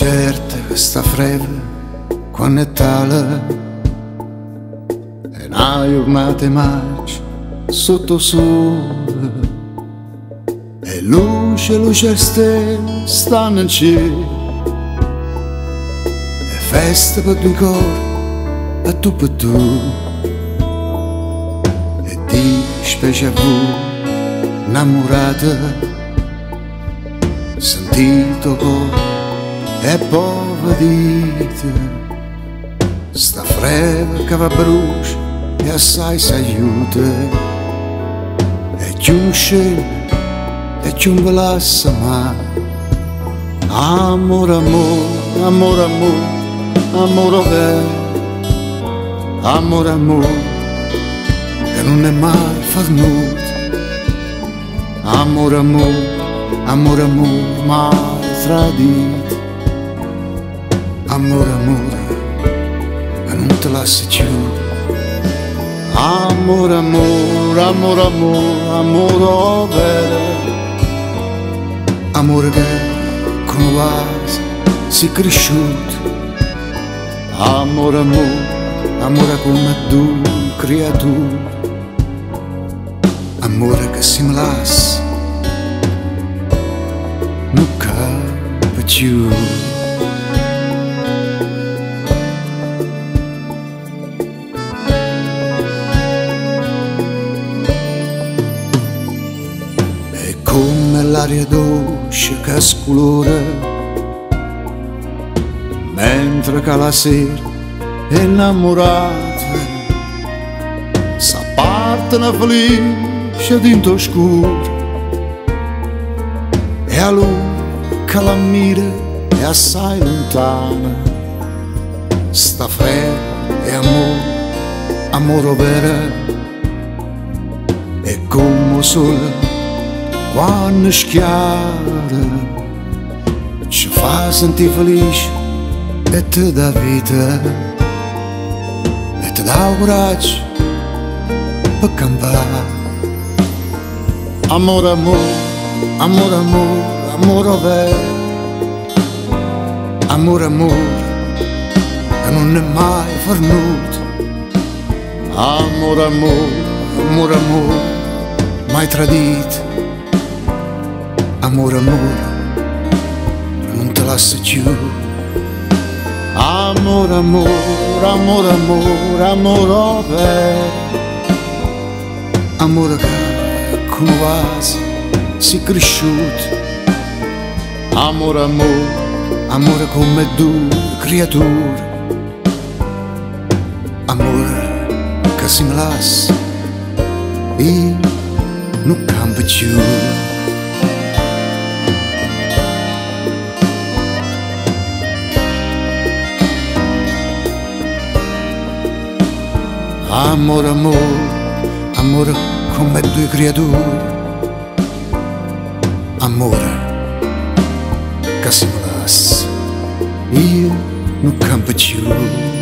certa che sta freve quando è tale è una giornata maggio sotto sole e luce e stelle stanno in cielo e festa per due cori e tu per tu e di specie a voi innamorata sentito cuore e poi dite sta freva che va brucia e assai s'aiuta e chi un scende e chi un velassa mai amore, amore, amore, amore, amore vero, amore, amore che non è mai fornuto amore, amore, amore, amore mai tradito amore, amore e non te lasci più amore, amore, amore, amore, amore vero amore che con l'oasi si cresciuto amore, amore, amore come due creature amore che si mi lascia non cambia più è come l'aria dolce che scolora mentre che la sera è innamorata s'apparte una felice dentro scuro e a lui che la mira è assai lontana sta fredda e amore, amore vero è come il sole quando schiara ci fa sentire felice e ti dà vita e ti dà coraggio per campare amore, amore, amore, amore, amore vero amore, amore che non è mai fornuto amore, amore, amore, amore mai tradito amore, amore che non te lascia più amore, amore, amore, amore, amore vero amore che con l'oasi si cresciuto amore, amore, amore come due creature amore che si mi lascia e non cambia più amore, amore, amore come due creature amore che si mi lascia io non cambio più